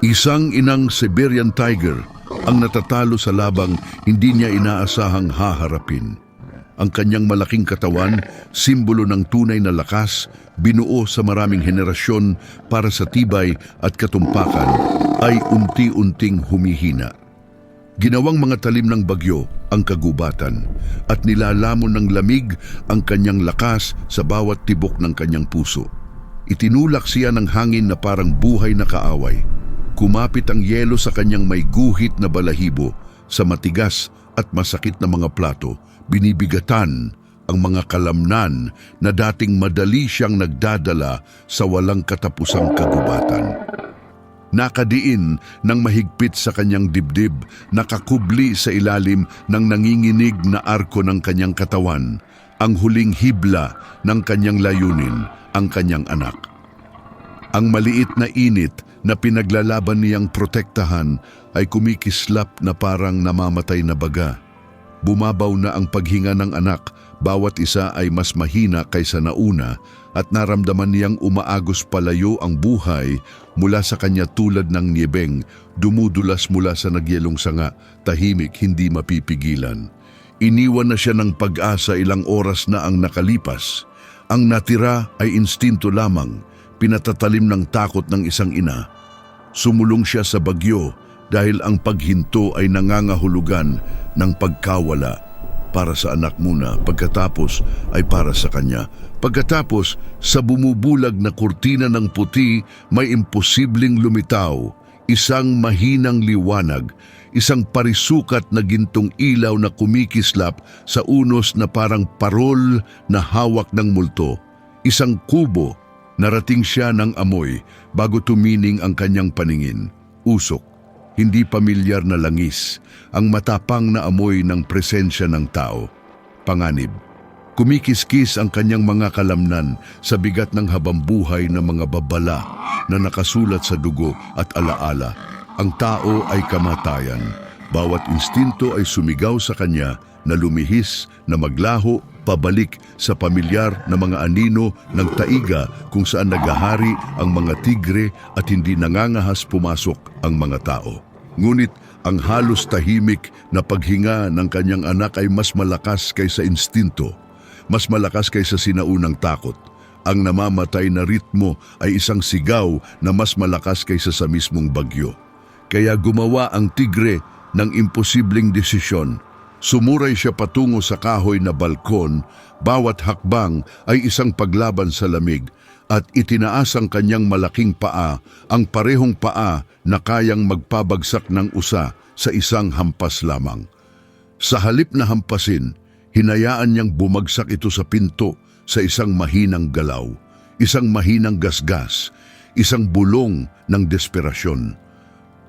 Isang inang Siberian Tiger ang natatalo sa labang hindi niya inaasahang haharapin. Ang kanyang malaking katawan, simbolo ng tunay na lakas, binuo sa maraming henerasyon para sa tibay at katumpakan, ay unti-unting humihina. Ginawang mga talim ng bagyo ang kagubatan at nilalamon ng lamig ang kanyang lakas sa bawat tibok ng kanyang puso. Itinulak siya ng hangin na parang buhay na kaaway. Kumapit ang yelo sa kanyang may guhit na balahibo. Sa matigas at masakit na mga plato, binibigatan ang mga kalamnan na dating madali siyang nagdadala sa walang katapusang kagubatan. Nakadiin ng mahigpit sa kanyang dibdib, nakakubli sa ilalim ng nanginginig na arko ng kanyang katawan, ang huling hibla ng kanyang layunin, ang kanyang anak. Ang maliit na init na pinaglalaban niyang protektahan ay kumikislap na parang namamatay na baga. Bumabaw na ang paghinga ng anak, bawat isa ay mas mahina kaysa nauna at naramdaman niyang umaagos palayo ang buhay mula sa kanya tulad ng niyebeng, dumudulas mula sa nagyelong sanga, tahimik hindi mapipigilan. Iniwan na siya ng pag-asa, ilang oras na ang nakalipas. Ang natira ay instinto lamang, pinatatalim ng takot ng isang ina. Sumulong siya sa bagyo dahil ang paghinto ay nangangahulugan ng pagkawala. Para sa anak muna, pagkatapos ay para sa kanya. Pagkatapos, sa bumubulag na kurtina ng puti, may imposibleng lumitaw, isang mahinang liwanag, isang parisukat na gintong ilaw na kumikislap sa unos na parang parol na hawak ng multo. Isang kubo, narating siya ng amoy bago tumining ang kanyang paningin. Usok, hindi pamilyar na langis, ang matapang na amoy ng presensya ng tao. Panganib, kumikiskis ang kanyang mga kalamnan sa bigat ng habambuhay na mga babala na nakasulat sa dugo at alaala. Ang tao ay kamatayan. Bawat instinto ay sumigaw sa kanya na lumihis, na maglaho, pabalik sa pamilyar na mga anino ng taiga kung saan naghahari ang mga tigre at hindi nangangahas pumasok ang mga tao. Ngunit ang halos tahimik na paghinga ng kanyang anak ay mas malakas kaysa instinto, mas malakas kaysa sinaunang takot. Ang namamatay na ritmo ay isang sigaw na mas malakas kaysa sa mismong bagyo. Kaya gumawa ang tigre ng imposibleng desisyon. Sumuray siya patungo sa kahoy na balkon, bawat hakbang ay isang paglaban sa lamig, at itinaas ang kanyang malaking paa, ang parehong paa na kayang magpabagsak ng usa sa isang hampas lamang. Sa halip na hampasin, hinayaan niyang bumagsak ito sa pinto sa isang mahinang galaw, isang mahinang gasgas, isang bulong ng desperasyon.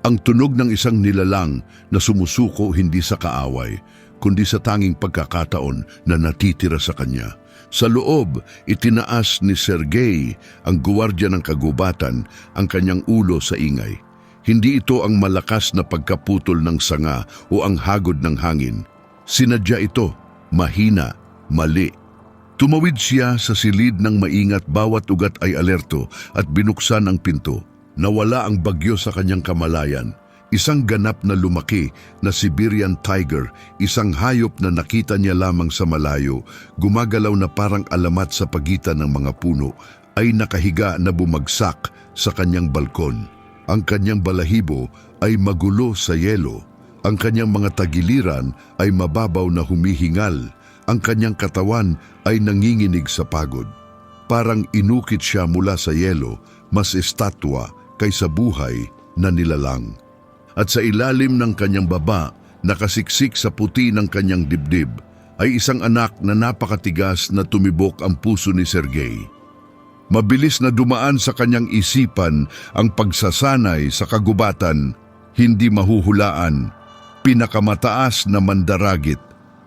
Ang tunog ng isang nilalang na sumusuko hindi sa kaaway, kundi sa tanging pagkakataon na natitira sa kanya. Sa loob, itinaas ni Sergey, ang guwardiya ng kagubatan, ang kanyang ulo sa ingay. Hindi ito ang malakas na pagkaputol ng sanga o ang hagod ng hangin. Sinadya ito, mahina, mali. Tumawid siya sa silid ng maingat, bawat ugat ay alerto at binuksan ang pinto. Nawala ang bagyo sa kanyang kamalayan. Isang ganap na lumaki na Siberian Tiger, isang hayop na nakita niya lamang sa malayo, gumagalaw na parang alamat sa pagitan ng mga puno, ay nakahiga na bumagsak sa kanyang balkon. Ang kanyang balahibo ay magulo sa yelo. Ang kanyang mga tagiliran ay mababaw na humihingal. Ang kanyang katawan ay nanginginig sa pagod. Parang inukit siya mula sa yelo, mas estatwa kaysa buhay na nilalang. At sa ilalim ng kanyang baba, nakasiksik sa puti ng kanyang dibdib, ay isang anak na napakatigas na tumibok ang puso ni Sergey. Mabilis na dumaan sa kanyang isipan ang pagsasanay sa kagubatan, hindi mahuhulaan, pinakamataas na mandaragit,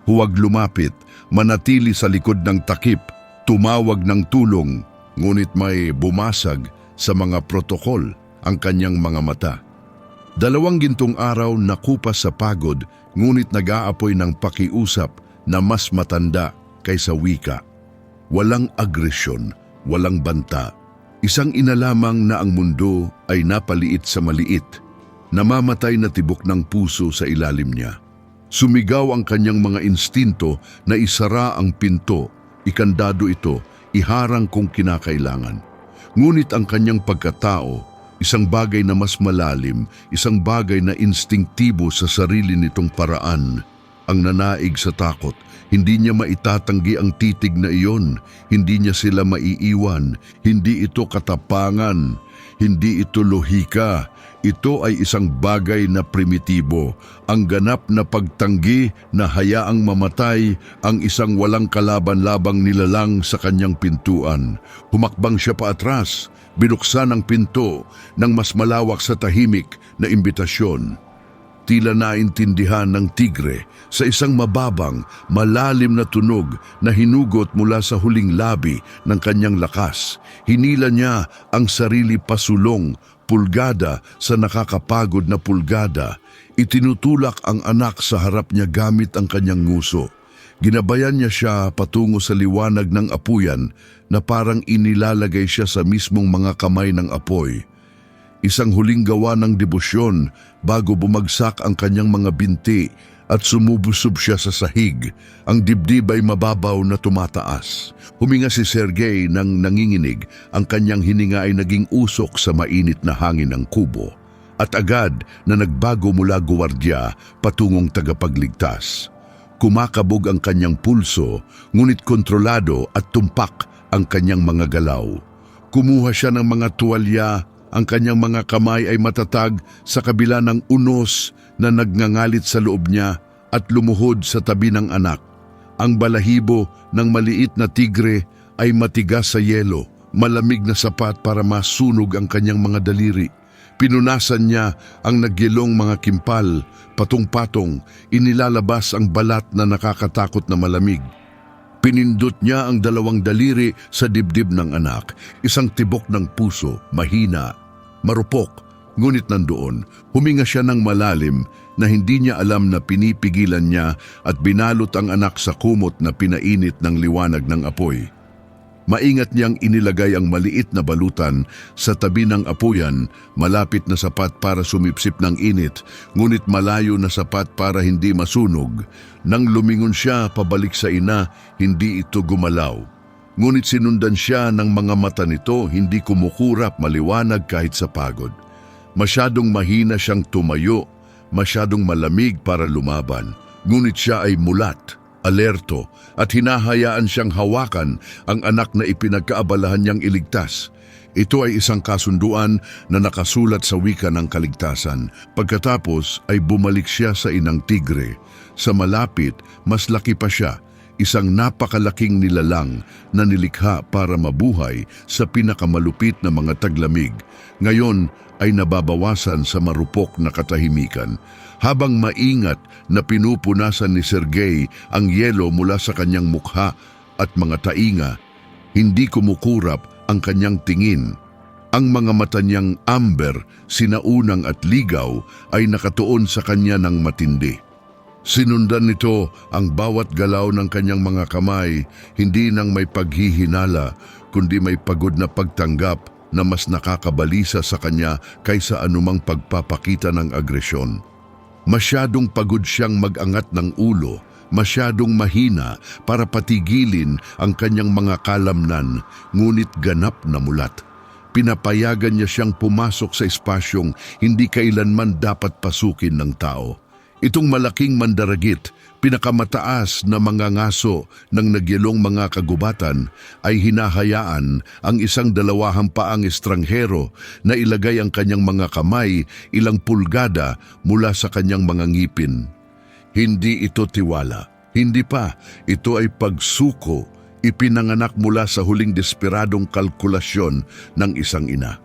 huwag lumapit, manatili sa likod ng takip, tumawag ng tulong, ngunit may bumasag sa mga protokol ang kanyang mga mata. 2 gintong araw nakupas sa pagod, ngunit nag-aapoy ng pakiusap na mas matanda kaysa wika. Walang agresyon, walang banta, Isang ina lamang na ang mundo ay napaliit sa maliit, namamatay na tibok ng puso sa ilalim niya. Sumigaw ang kanyang mga instinto na isara ang pinto, ikandado ito, iharang kung kinakailangan. Ngunit ang kanyang pagkatao, isang bagay na mas malalim, isang bagay na instingtibo sa sarili nitong paraan, ang nanaig sa takot. Hindi niya maitatanggi ang titig na iyon, hindi niya sila maiiwan, hindi ito katapangan, hindi ito lohika. Ito ay isang bagay na primitibo, ang ganap na pagtanggi na hayaang mamatay ang isang walang kalaban-labang nilalang sa kanyang pintuan. Humakbang siya paatras, binuksan ang pinto ng mas malawak sa tahimik na imbitasyon. Tila naintindihan ng tigre sa isang mababang, malalim na tunog na hinugot mula sa huling labi ng kanyang lakas. Hinila niya ang sarili pasulong, pulgada sa nakakapagod na pulgada. Itinutulak ang anak sa harap niya gamit ang kanyang nguso. Ginabayan niya siya patungo sa liwanag ng apuyan na parang inilalagay siya sa mismong mga kamay ng apoy. Isang huling gawa ng debosyon bago bumagsak ang kanyang mga binti at sumubusob siya sa sahig. Ang dibdib ay mababaw na tumataas. Huminga si Sergey nang nanginginig, ang kanyang hininga ay naging usok sa mainit na hangin ng kubo. At agad na nagbago mula guwardya patungong tagapagligtas. Kumakabog ang kanyang pulso, ngunit kontrolado at tumpak ang kanyang mga galaw. Kumuha siya ng mga tuwalya. Ang kanyang mga kamay ay matatag sa kabila ng unos na nagngangalit sa loob niya at lumuhod sa tabi ng anak. Ang balahibo ng maliit na tigre ay matigas sa yelo, malamig na sapat para masunog ang kanyang mga daliri. Pinunasan niya ang nagyelong mga kimpal, patong-patong, inilalabas ang balat na nakakatakot na malamig. Pinindot niya ang dalawang daliri sa dibdib ng anak, isang tibok ng puso, mahina, marupok, ngunit nandoon. Huminga siya ng malalim na hindi niya alam na pinipigilan niya at binalot ang anak sa kumot na pinainit ng liwanag ng apoy. Maingat niyang inilagay ang maliit na balutan sa tabi ng apuyan, malapit na sapat para sumipsip ng init, ngunit malayo na sapat para hindi masunog. Nang lumingon siya pabalik sa ina, hindi ito gumalaw. Ngunit sinundan siya ng mga mata nito, hindi kumukurap, maliwanag kahit sa pagod. Masyadong mahina siyang tumayo, masyadong malamig para lumaban. Ngunit siya ay mulat, alerto, at hinahayaan siyang hawakan ang anak na ipinagkaabalahan niyang iligtas. Ito ay isang kasunduan na nakasulat sa wika ng kaligtasan. Pagkatapos ay bumalik siya sa inang tigre. Sa malapit, mas laki pa siya, isang napakalaking nilalang na nilikha para mabuhay sa pinakamalupit na mga taglamig. Ngayon ay nababawasan sa marupok na katahimikan. Habang maingat na pinupunasan ni Sergey ang yelo mula sa kanyang mukha at mga tainga, hindi kumukurap ang kanyang tingin. Ang mga mata niyang amber, sinaunang at ligaw ay nakatuon sa kanya ng matindi. Sinundan nito ang bawat galaw ng kanyang mga kamay, hindi nang may paghihinala, kundi may pagod na pagtanggap na mas nakakabalisa sa kanya kaysa anumang pagpapakita ng agresyon. Masyadong pagod siyang mag-angat ng ulo, masyadong mahina para patigilin ang kanyang mga kalamnan, ngunit ganap na mulat. Pinapayagan niya siyang pumasok sa espasyong hindi kailanman dapat pasukin ng tao. Itong malaking mandaragit, pinakamataas na mga ngaso ng nagyelong mga kagubatan, ay hinahayaan ang isang dalawahang paang estranghero na ilagay ang kanyang mga kamay ilang pulgada mula sa kanyang mga ngipin. Hindi ito tiwala, hindi pa, ito ay pagsuko, ipinanganak mula sa huling desperadong kalkulasyon ng isang ina.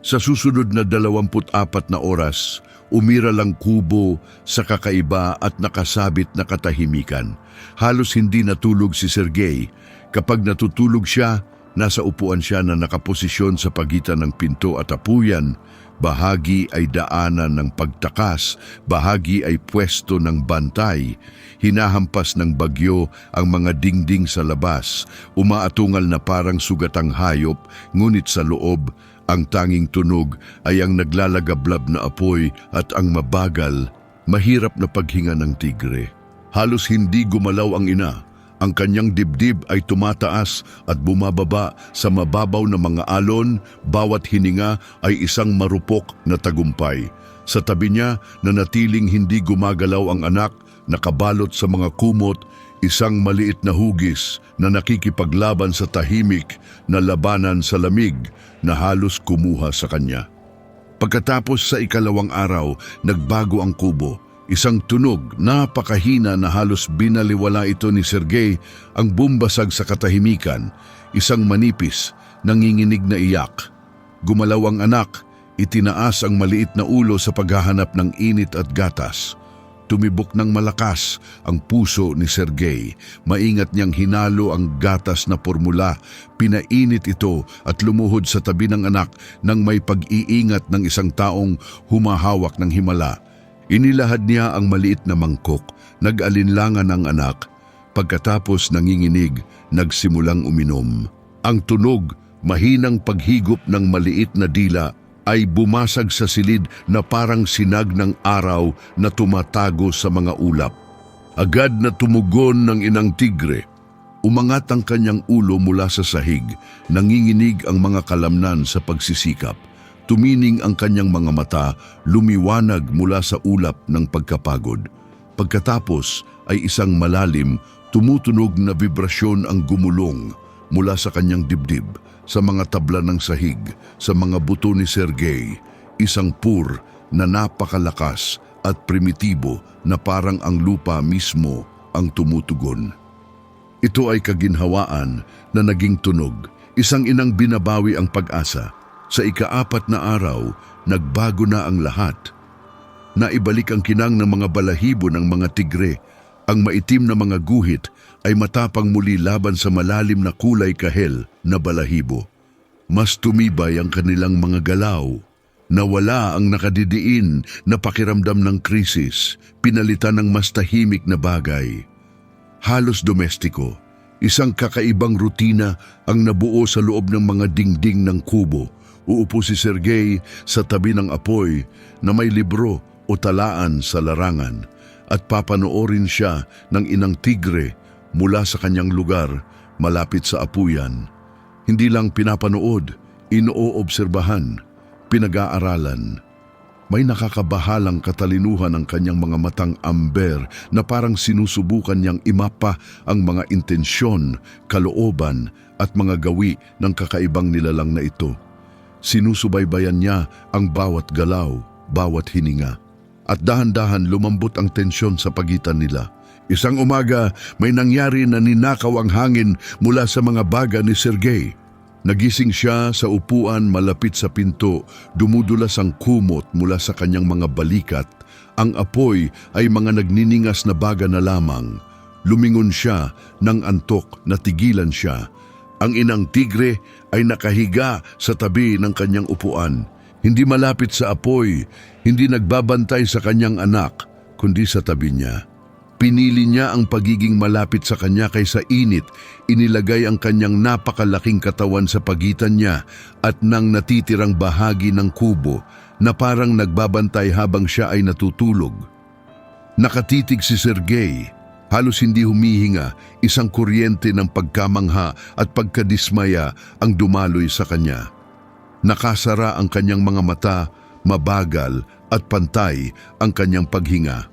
Sa susunod na 24 na oras, umiral ang kubo sa kakaiba at nakasabit na katahimikan. Halos hindi natulog si Sergey. Kapag natutulog siya, Nasa upuan siya na nakaposisyon sa pagitan ng pinto at apuyan. Bahagi ay daanan ng pagtakas, bahagi ay pwesto ng bantay. Hinahampas ng bagyo ang mga dingding sa labas, umaatungal na parang sugatang hayop, ngunit sa loob, ang tanging tunog ay ang naglalagablab na apoy at ang mabagal, mahirap na paghinga ng tigre. Halos hindi gumalaw ang ina. Ang kanyang dibdib ay tumataas at bumababa sa mababaw na mga alon, bawat hininga ay isang marupok na tagumpay. Sa tabi niya, nanatiling hindi gumagalaw ang anak, nakabalot sa mga kumot, isang maliit na hugis na nakikipaglaban sa tahimik na labanan sa lamig na halos kumuha sa kanya. Pagkatapos sa ikalawang araw, nagbago ang kubo. Isang tunog, napakahina na halos binaliwala ito ni Sergey ang bumbasag sa katahimikan. Isang manipis, nanginginig na iyak. Gumalaw ang anak, itinaas ang maliit na ulo sa paghahanap ng init at gatas. Tumibok ng malakas ang puso ni Sergey. Maingat niyang hinalo ang gatas na formula. Pinainit ito at lumuhod sa tabi ng anak nang may pag-iingat ng isang taong humahawak ng himala. Inilahad niya ang maliit na mangkok, nag-alinlangan ang anak. Pagkatapos nanginginig, nagsimulang uminom. Ang tunog, mahinang paghigop ng maliit na dila, ay bumasag sa silid na parang sinag ng araw na tumatago sa mga ulap. Agad na tumugon ng inang tigre. Umangat ang kanyang ulo mula sa sahig, nanginginig ang mga kalamnan sa pagsisikap. Tumining ang kanyang mga mata, lumiwanag mula sa ulap ng pagkapagod. Pagkatapos ay isang malalim, tumutunog na vibrasyon ang gumulong mula sa kanyang dibdib, sa mga tabla ng sahig, sa mga buto ni Sergey. Isang pur na napakalakas at primitibo na parang ang lupa mismo ang tumutugon. Ito ay kaginhawaan na naging tunog, isang inang binabawi ang pag-asa. Sa ika-4 na araw, nagbago na ang lahat. Naibalik ang kinang ng mga balahibo ng mga tigre. Ang maitim na mga guhit ay matapang muli laban sa malalim na kulay kahel na balahibo. Mas tumibay ang kanilang mga galaw. Nawala ang nakadidiin na pakiramdam ng krisis, pinalitan ng mas tahimik na bagay. Halos domestiko, isang kakaibang rutina ang nabuo sa loob ng mga dingding ng kubo. Uupo si Sergey sa tabi ng apoy na may libro o talaan sa larangan at papanoorin siya ng inang tigre mula sa kanyang lugar malapit sa apuyan. Hindi lang pinapanood, inoobserbahan, pinag-aaralan. May nakakabahalang katalinuhan ng kanyang mga matang amber na parang sinusubukan niyang imapa ang mga intensyon, kalooban at mga gawi ng kakaibang nilalang na ito. Sinusubaybayan niya ang bawat galaw, bawat hininga. At dahan-dahan lumambot ang tensyon sa pagitan nila. Isang umaga, may nangyari na ninakaw ang hangin mula sa mga baga ni Sergey. Nagising siya sa upuan malapit sa pinto, dumudulas ang kumot mula sa kanyang mga balikat. Ang apoy ay mga nagniningas na baga na lamang. Lumingon siya ng antok, natigilan siya. Ang inang tigre ay nakahiga sa tabi ng kanyang upuan. Hindi malapit sa apoy, hindi nagbabantay sa kanyang anak, kundi sa tabi niya. Pinili niya ang pagiging malapit sa kanya kaysa init. Inilagay ang kanyang napakalaking katawan sa pagitan niya at nang natitirang bahagi ng kubo na parang nagbabantay habang siya ay natutulog. Nakatitig si Sergey. Halos hindi humihinga, isang kuryente ng pagkamangha at pagkadismaya ang dumaloy sa kanya. Nakasara ang kanyang mga mata, mabagal at pantay ang kanyang paghinga.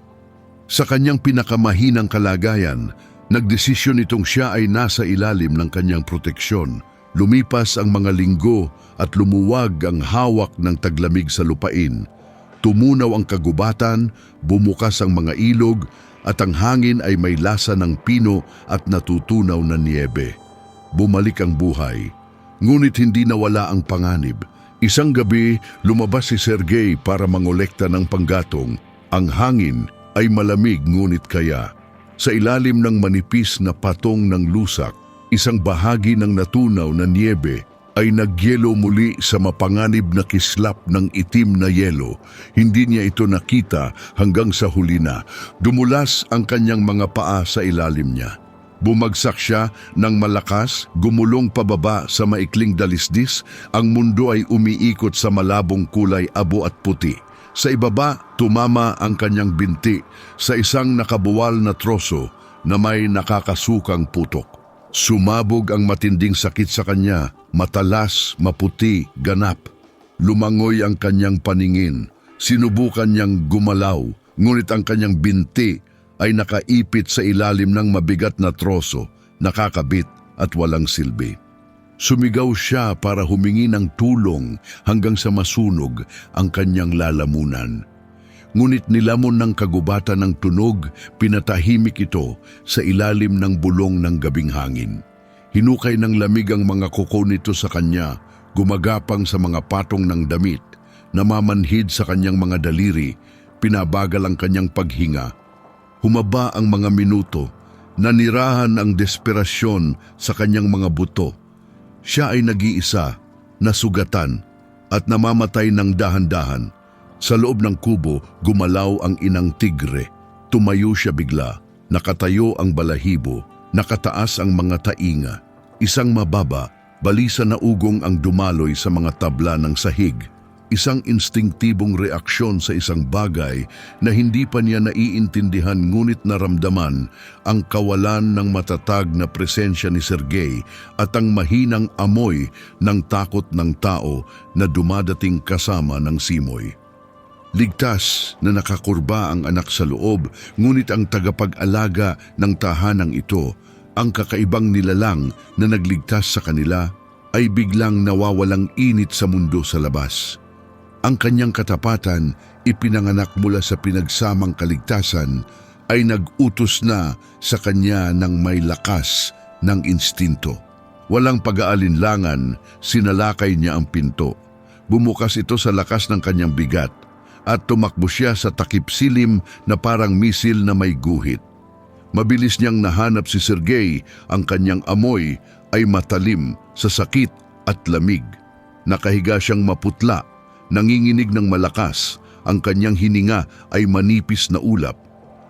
Sa kanyang pinakamahinang kalagayan, nagdesisyon itong siya ay nasa ilalim ng kanyang proteksyon. Lumipas ang mga linggo at lumuwag ang hawak ng taglamig sa lupain. Tumunaw ang kagubatan, bumukas ang mga ilog, at ang hangin ay may lasa ng pino at natutunaw na niebe. Bumalik ang buhay, ngunit hindi nawala ang panganib. Isang gabi, lumabas si Sergey para mangolekta ng panggatong. Ang hangin ay malamig ngunit kaya. Sa ilalim ng manipis na patong ng lusak, Isang bahagi ng natunaw na niebe ay nagyelo muli sa mapanganib na kislap ng itim na yelo. Hindi niya ito nakita hanggang sa huli na. Dumulas ang kanyang mga paa sa ilalim niya. Bumagsak siya ng malakas, gumulong pababa sa maikling dalisdis. Ang mundo ay umiikot sa malabong kulay abo at puti. Sa ibaba, tumama ang kanyang binti sa isang nakabuwal na troso na may nakakasukang putok. Sumabog ang matinding sakit sa kanya, matalas, maputi, ganap. Lumangoy ang kanyang paningin. Sinubukan niyang gumalaw, ngunit ang kanyang binti ay nakaipit sa ilalim ng mabigat na troso, nakakabit at walang silbi. Sumigaw siya para humingi ng tulong hanggang sa masunog ang kanyang lalamunan. Ngunit nilamon ng kagubatan ng tunog, pinatahimik ito sa ilalim ng bulong ng gabing hangin. Hinukay ng lamig ang mga kuko nito sa kanya, gumagapang sa mga patong ng damit, namamanhid sa kanyang mga daliri, pinabagal ang kanyang paghinga. Humaba ang mga minuto, nanirahan ang desperasyon sa kanyang mga buto. Siya ay nag-iisa, nasugatan, at namamatay ng dahan-dahan. Sa loob ng kubo, gumalaw ang inang tigre. Tumayo siya bigla, nakatayo ang balahibo, nakataas ang mga tainga. Isang mababa, balisa na ugong ang dumaloy sa mga tabla ng sahig. Isang instinktibong reaksyon sa isang bagay na hindi pa niya naiintindihan ngunit naramdaman, ang kawalan ng matatag na presensya ni Sergey at ang mahinang amoy ng takot ng tao na dumadating kasama ng simoy. Ligtas na nakakurba ang anak sa loob, ngunit ang tagapag-alaga ng tahanang ito, ang kakaibang nilalang na nagligtas sa kanila, ay biglang nawawalang init sa mundo sa labas. Ang kanyang katapatan, ipinanganak mula sa pinagsamang kaligtasan, ay nag-utos na sa kanya ng may lakas ng instinto. Walang pag-aalinlangan, sinalakay niya ang pinto. Bumukas ito sa lakas ng kanyang bigat, at tumakbo siya sa takip silim na parang misil na may guhit. Mabilis niyang nahanap si Sergey, ang kanyang amoy ay matalim sa sakit at lamig. Nakahiga siyang maputla, nanginginig ng malakas, ang kanyang hininga ay manipis na ulap.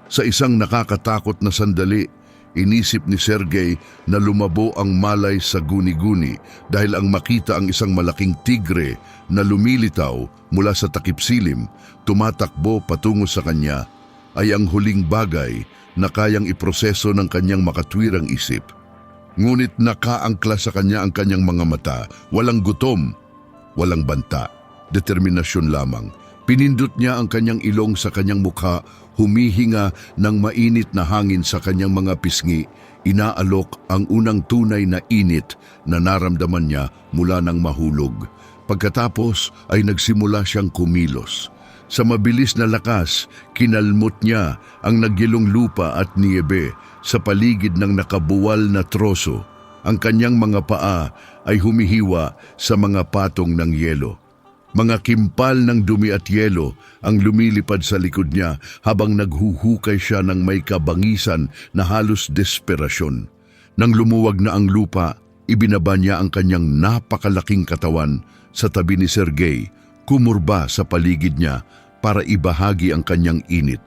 Sa isang nakakatakot na sandali, inisip ni Sergey na lumabo ang malay sa guni-guni dahil ang makita ang isang malaking tigre na lumilitaw mula sa takip silim, tumatakbo patungo sa kanya, ay ang huling bagay na kayang iproseso ng kanyang makatwirang isip. Ngunit nakaangkla sa kanya ang kanyang mga mata, walang gutom, walang banta, determinasyon lamang. Pinindot niya ang kanyang ilong sa kanyang mukha, humihinga ng mainit na hangin sa kanyang mga pisngi, inaalok ang unang tunay na init na naramdaman niya mula nang mahulog. Pagkatapos ay nagsimula siyang kumilos. Sa mabilis na lakas, kinalmot niya ang nagyelong lupa at niebe sa paligid ng nakabuwal na troso. Ang kanyang mga paa ay humihiwa sa mga patong ng yelo. Mga kimpal ng dumi at yelo ang lumilipad sa likod niya habang naghuhukay siya ng may kabangisan na halos desperasyon. Nang lumuwag na ang lupa, ibinaba niya ang kanyang napakalaking katawan sa tabi ni Sergey, kumurba sa paligid niya para ibahagi ang kanyang init.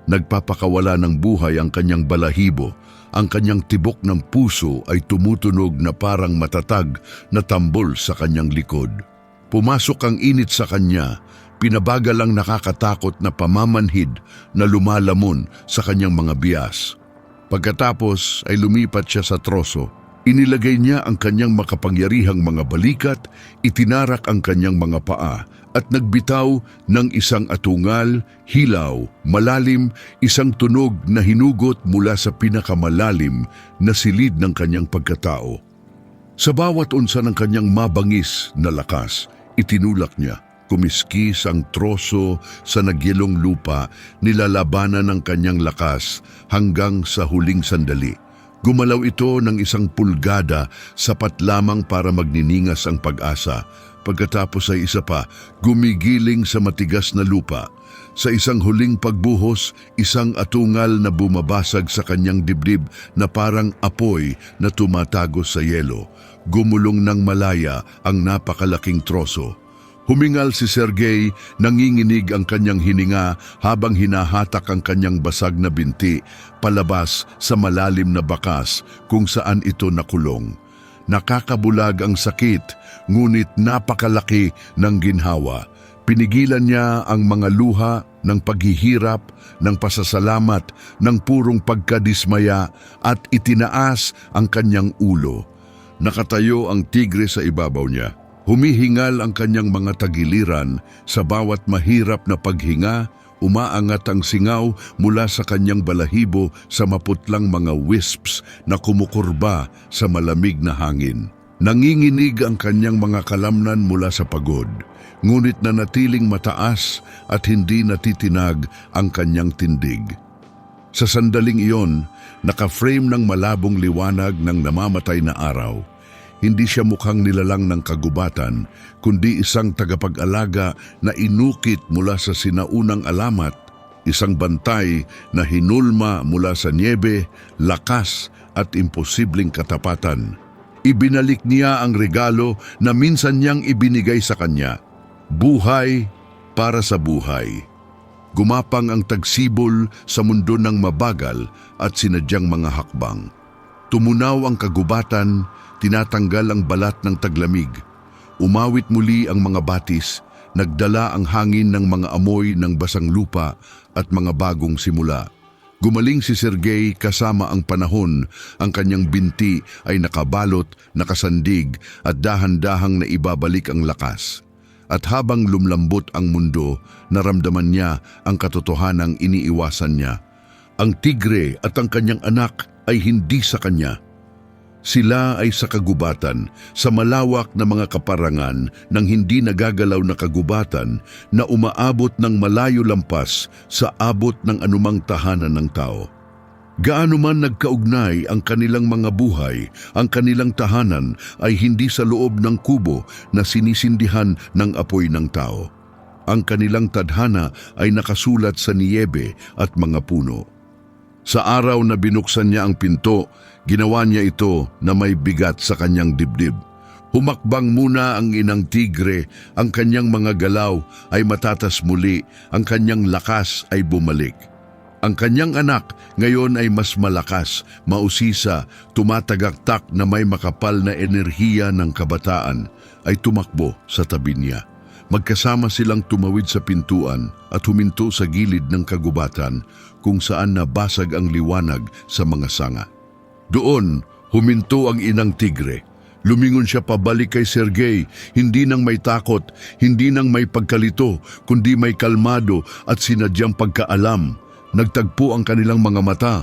Nagpapakawala ng buhay ang kanyang balahibo, ang kanyang tibok ng puso ay tumutunog na parang matatag na tambol sa kanyang likod. Pumasok ang init sa kanya, pinabagal ang nakakatakot na pamamanhid na lumalamon sa kanyang mga bias. Pagkatapos ay lumipat siya sa troso. Inilagay niya ang kanyang makapangyarihang mga balikat, itinarak ang kanyang mga paa, at nagbitaw ng isang atungal, hilaw, malalim, isang tunog na hinugot mula sa pinakamalalim na silid ng kanyang pagkatao. Sa bawat unsa ng kanyang mabangis na lakas, itinulak niya, kumiskis ang troso sa nagyelong lupa, nilalabanan ng kanyang lakas hanggang sa huling sandali. Gumalaw ito ng 1 pulgada, sapat lamang para magniningas ang pag-asa. Pagkatapos ay isa pa, gumigiling sa matigas na lupa. Sa isang huling pagbuhos, isang atungal na bumabasag sa kanyang dibdib na parang apoy na tumatagos sa yelo. Gumulong ng malaya ang napakalaking troso. Humingal si Sergey, nanginginig ang kanyang hininga habang hinahatak ang kanyang basag na binti palabas sa malalim na bakas kung saan ito nakulong. Nakakabulag ang sakit, ngunit napakalaki ng ginhawa. Pinigilan niya ang mga luha ng paghihirap, ng pasasalamat, ng purong pagkadismaya at itinaas ang kanyang ulo. Nakatayo ang tigre sa ibabaw niya. Humihingal ang kanyang mga tagiliran sa bawat mahirap na paghinga, umaangat ang singaw mula sa kanyang balahibo sa maputlang mga wisps na kumukurba sa malamig na hangin. Nanginginig ang kanyang mga kalamnan mula sa pagod, ngunit nanatiling mataas at hindi natitinag ang kanyang tindig. Sa sandaling iyon, naka-frame ng malabong liwanag ng namamatay na araw. Hindi siya mukhang nilalang ng kagubatan, kundi isang tagapag-alaga na inukit mula sa sinaunang alamat, isang bantay na hinulma mula sa niebe, lakas at imposibleng katapatan. Ibinalik niya ang regalo na minsan niyang ibinigay sa kanya, buhay para sa buhay. Gumapang ang tagsibol sa mundo ng mabagal at sinadyang mga hakbang. Tumunaw ang kagubatan, tinatanggal ang balat ng taglamig. Umawit muli ang mga batis, nagdala ang hangin ng mga amoy ng basang lupa at mga bagong simula. Gumaling si Sergey kasama ang panahon, ang kanyang binti ay nakabalot, nakasandig at dahan-dahang naibabalik ang lakas. At habang lumlambot ang mundo, naramdaman niya ang katotohanang iniiwasan niya. Ang tigre at ang kanyang anak ay hindi sa kanya. Sila ay sa kagubatan, sa malawak na mga kaparangan ng hindi nagagalaw na kagubatan na umaabot ng malayo lampas sa abot ng anumang tahanan ng tao. Gaano man nagkaugnay ang kanilang mga buhay, ang kanilang tahanan ay hindi sa loob ng kubo na sinisindihan ng apoy ng tao. Ang kanilang tadhana ay nakasulat sa niyebe at mga puno. Sa araw na binuksan niya ang pinto, ginawa niya ito na may bigat sa kanyang dibdib. Humakbang muna ang inang tigre, ang kanyang mga galaw ay matatas muli, ang kanyang lakas ay bumalik. Ang kanyang anak ngayon ay mas malakas, mausisa, tumatagaktak na may makapal na enerhiya ng kabataan, ay tumakbo sa tabi niya. Magkasama silang tumawid sa pintuan at huminto sa gilid ng kagubatan kung saan nabasag ang liwanag sa mga sanga. Doon, huminto ang inang tigre. Lumingon siya pabalik kay Sergey, hindi nang may takot, hindi nang may pagkalito, kundi may kalmado at sinadyang pagkaalam. Nagtagpo ang kanilang mga mata.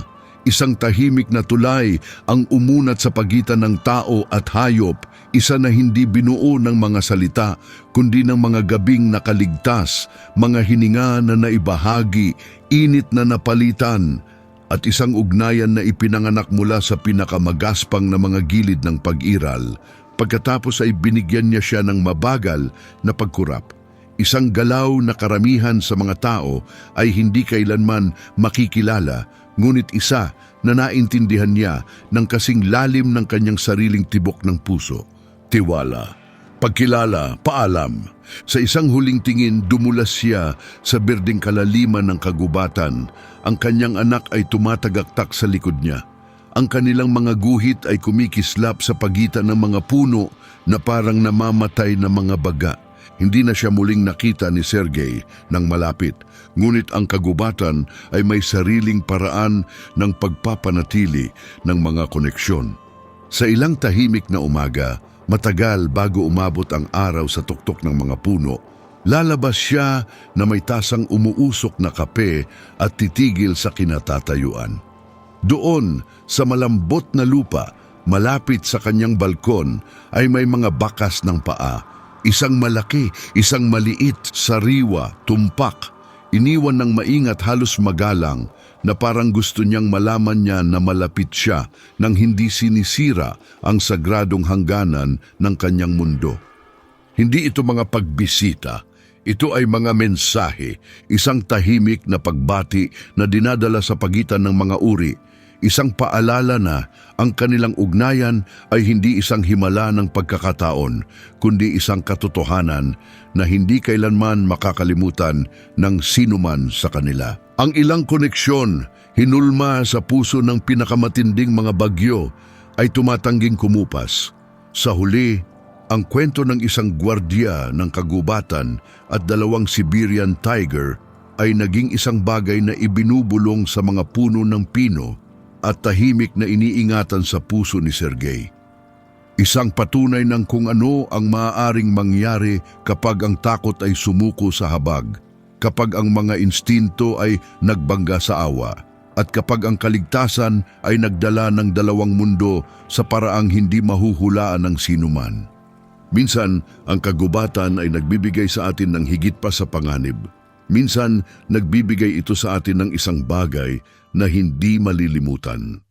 Isang tahimik na tulay ang umunat sa pagitan ng tao at hayop, isa na hindi binuo ng mga salita, kundi ng mga gabing nakaligtas, mga hininga na naibahagi, init na napalitan, at isang ugnayan na ipinanganak mula sa pinakamagaspang na mga gilid ng pag-iral. Pagkatapos ay binigyan niya siya ng mabagal na pagkurap. Isang galaw na karamihan sa mga tao ay hindi kailanman makikilala, ngunit isa na naintindihan niya ng kasing lalim ng kanyang sariling tibok ng puso. Tiwala, pagkilala, paalam. Sa isang huling tingin, dumulas siya sa berdeng kalaliman ng kagubatan. Ang kanyang anak ay tumatagaktak sa likod niya. Ang kanilang mga guhit ay kumikislap sa pagitan ng mga puno na parang namamatay na mga baga. Hindi na siya muling nakita ni Sergey ng malapit, ngunit ang kagubatan ay may sariling paraan ng pagpapanatili ng mga koneksyon. Sa ilang tahimik na umaga, matagal bago umabot ang araw sa tuktok ng mga puno, lalabas siya na may tasang umuusok na kape at titigil sa kinatatayuan. Doon, sa malambot na lupa, malapit sa kanyang balkon, ay may mga bakas ng paa. Isang malaki, isang maliit, sariwa, tumpak. Iniwan ng maingat halos magalang na parang gusto niyang malaman niya na malapit siya nang hindi sinisira ang sagradong hangganan ng kanyang mundo. Hindi ito mga pagbisita. Ito ay mga mensahe, isang tahimik na pagbati na dinadala sa pagitan ng mga uri, isang paalala na ang kanilang ugnayan ay hindi isang himala ng pagkakataon, kundi isang katotohanan na hindi kailanman makakalimutan ng sinuman sa kanila. Ang ilang koneksyon, hinulma sa puso ng pinakamatinding mga bagyo, ay tumatangging kumupas. Sa huli, ang kwento ng isang gwardiya ng kagubatan at 2 Siberian Tiger ay naging isang bagay na ibinubulong sa mga puno ng pino at tahimik na iniingatan sa puso ni Sergey. Isang patunay ng kung ano ang maaaring mangyari kapag ang takot ay sumuko sa habag, kapag ang mga instinto ay nagbangga sa awa, at kapag ang kaligtasan ay nagdala ng 2 mundo sa paraang hindi mahuhulaan ng sinuman. Minsan, ang kagubatan ay nagbibigay sa atin ng higit pa sa panganib. Minsan, nagbibigay ito sa atin ng isang bagay na hindi malilimutan.